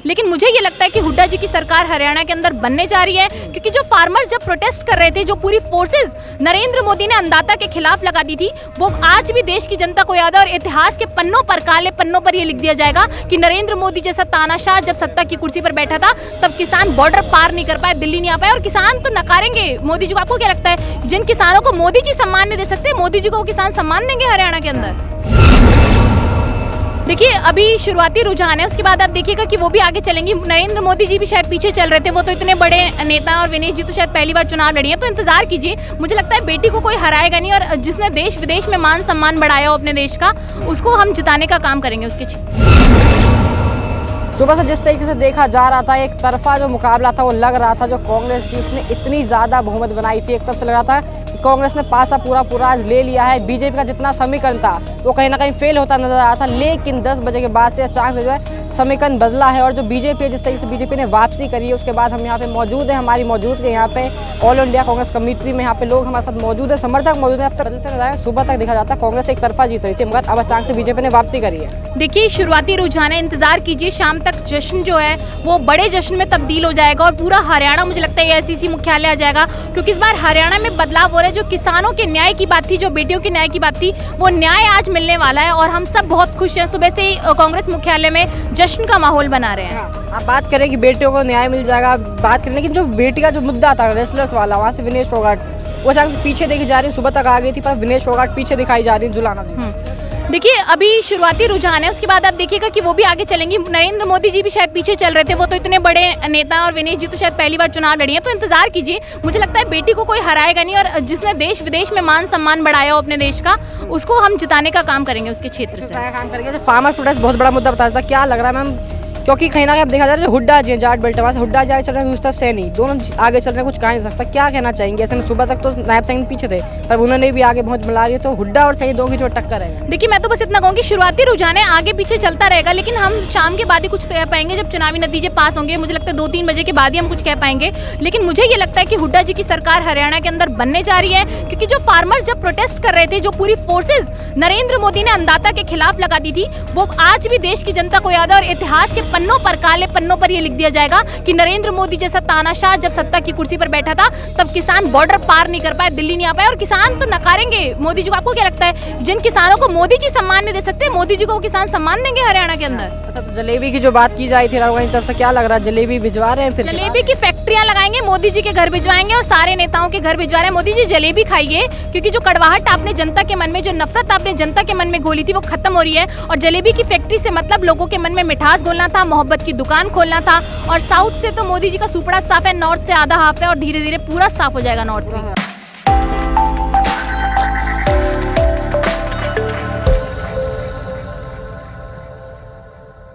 लेकिन मुझे ये लगता है कि हुड्डा जी की सरकार हरियाणा के अंदर बनने जा रही है, क्योंकि जो फार्मर्स जब प्रोटेस्ट कर रहे थे, जो पूरी फोर्सेस नरेंद्र मोदी ने अन्नदाता के खिलाफ लगा दी थी, वो आज भी देश की जनता को याद है। और इतिहास के पन्नों पर, काले पन्नों पर ये लिख दिया जाएगा कि नरेंद्र मोदी जैसा तानाशाह जब सत्ता की कुर्सी पर बैठा था, तब किसान बॉर्डर पार नहीं कर पाए, दिल्ली नहीं आ पाए, और किसान तो नकारेंगे मोदी जी को। आपको क्या लगता है, जिन किसानों को मोदी जी सम्मान नहीं दे सकते, मोदी जी को किसान सम्मान देंगे हरियाणा के अंदर? देखिए, अभी शुरुआती रुझान है, उसके बाद आप देखिएगा कि वो भी आगे चलेंगी। नरेंद्र मोदी जी भी शायद पीछे चल रहे थे, वो तो इतने बड़े नेता, और विनेश जी तो शायद पहली बार चुनाव लड़ी है, तो इंतजार कीजिए। मुझे लगता है बेटी को कोई हराएगा नहीं, और जिसने देश विदेश में मान सम्मान बढ़ाया हो अपने देश का, उसको हम जिताने का काम करेंगे उसके। सुबह से जिस तरीके से देखा जा रहा था, एक तरफा जो मुकाबला था वो लग रहा था, जो कांग्रेस थी उसने इतनी ज़्यादा बहुमत बनाई थी, एक तरफ से लग रहा था कि कांग्रेस ने पासा पूरा आज ले लिया है। बीजेपी का जितना समीकरण था वो कहीं ना कहीं फेल होता नजर आ रहा था, लेकिन 10 बजे के बाद से अचानक से जो है समीकरण बदला है। और जो बीजेपी है, जिस तरीके से बीजेपी ने वापसी करी है, उसके बाद हम यहाँ पे मौजूद हैं, हमारी मौजूद है यहाँ पे ऑल इंडिया कांग्रेस कमेटी में, यहाँ पे लोग हमारे साथ मौजूद है, समर्थक मौजूद है। अब तक बदलते नजर आए, सुबह तक देखा जाता कांग्रेस एक तरफा जीत रही थी, मगर अब अचानक से बीजेपी ने वापसी करी है। देखिए, शुरुआती रुझान है, इंतजार कीजिए, शाम तक जश्न जो है वो बड़े जश्न में तब्दील हो जाएगा, और पूरा हरियाणा मुझे लगता है एसीसी मुख्यालय आ जाएगा, क्योंकि इस बार हरियाणा में बदलाव हो रहा है। जो किसानों के न्याय की बात थी, जो बेटियों के न्याय की बात थी, वो न्याय आज मिलने वाला है, और हम सब बहुत खुश हैं। सुबह से कांग्रेस मुख्यालय में जश्न का माहौल बना रहे हैं। आप बात करें कि बेटियों को न्याय मिल जाएगा, बात करें, लेकिन जो बेटी का जो मुद्दा था रेसलर्स वाला, वहाँ से विनेश फोगाट वो अचानक पीछे देखी जा रही, सुबह तक आ गई थी, पर विनेश फोगाट पीछे दिखाई जा रही है जुलाना जी। देखिए, अभी शुरुआती रुझान है, उसके बाद आप देखिएगा कि वो भी आगे चलेंगी। नरेंद्र मोदी जी भी शायद पीछे चल रहे थे, वो तो इतने बड़े नेता, और विनेश जी तो शायद पहली बार चुनाव लड़ी है, तो इंतजार कीजिए। मुझे लगता है बेटी को कोई हराएगा नहीं, और जिसने देश विदेश में मान सम्मान बढ़ाया हो अपने देश का, उसको हम जिताने का काम करेंगे उसके क्षेत्र से। काम करेंगे। फार्मर प्रोटेस्ट बहुत बड़ा मुद्दा बताया था, क्या लग रहा है मैम? क्योंकि कहीं ना कहीं देखा जा रहा है, हुड्डा जी जाट बेल्ट वहाँ से हुड्डा जी आगे चल रहे हैं, दूसरी तरफ सैनी, दोनों आगे चल रहे हैं, कुछ कह नहीं सकता। क्या कहना चाहेंगे? ऐसे में सुबह तक तो नायब सैनी पीछे थे, पर उन्होंने भी आगे बहुत मिला रही है, तो हुड्डा और सैनी दोनों की जो टक्कर है। देखिए, मैं तो बस इतना कहूँगी, शुरुआती रुझान है, आगे पीछे चलता रहेगा, लेकिन हम शाम के बाद ही कुछ कह पाएंगे, जब चुनावी नतीजे पास होंगे। मुझे लगता है 2-3 बजे के बाद ही हम कुछ कह पाएंगे, लेकिन मुझे ये लगता है कि हुड्डा जी की सरकार हरियाणा के अंदर बनने जा रही है, क्योंकि जो फार्मर्स जब प्रोटेस्ट कर रहे थे, जो पूरी फोर्सेज नरेंद्र मोदी ने अन्नदाता के खिलाफ लगा दी थी, वो आज भी देश की जनता को याद है। और इतिहास के पन्नों पर, काले पन्नों पर ये लिख दिया जाएगा कि नरेंद्र मोदी जैसा तानाशाह जब सत्ता की कुर्सी पर बैठा था, तब किसान बॉर्डर पार नहीं कर पाए, दिल्ली नहीं आ पाए, और किसान तो नकारेंगे मोदी जी को। आपको क्या लगता है, जिन किसानों को मोदी जी सम्मान नहीं दे सकते, मोदी जी को किसान सम्मान देंगे हरियाणा के अंदर? अच्छा, तो जलेबी की जो बात की जाए थी राहुल की तरफ से, क्या लग रहा है, जलेबी भिजवा रहे हैं? फिर जलेबी की फैक्ट्रियां लगाएंगे, मोदी जी के घर भिजवाएंगे, और सारे नेताओं के घर भिजवा रहे हैं। मोदी जी जलेबी खाइए, क्योंकि जो कड़वाहट आपने जनता के मन में, जो नफरत आपने जनता के मन में घोली थी, वो खत्म हो रही है। और जलेबी की फैक्ट्री से मतलब लोगों के मन में मिठास घोलना था, मोहब्बत की दुकान खोलना था। और साउथ से तो मोदी जी का सुपड़ा साफ है, नॉर्थ से आधा हाफ है, और धीरे धीरे पूरा साफ हो जाएगा नॉर्थ में।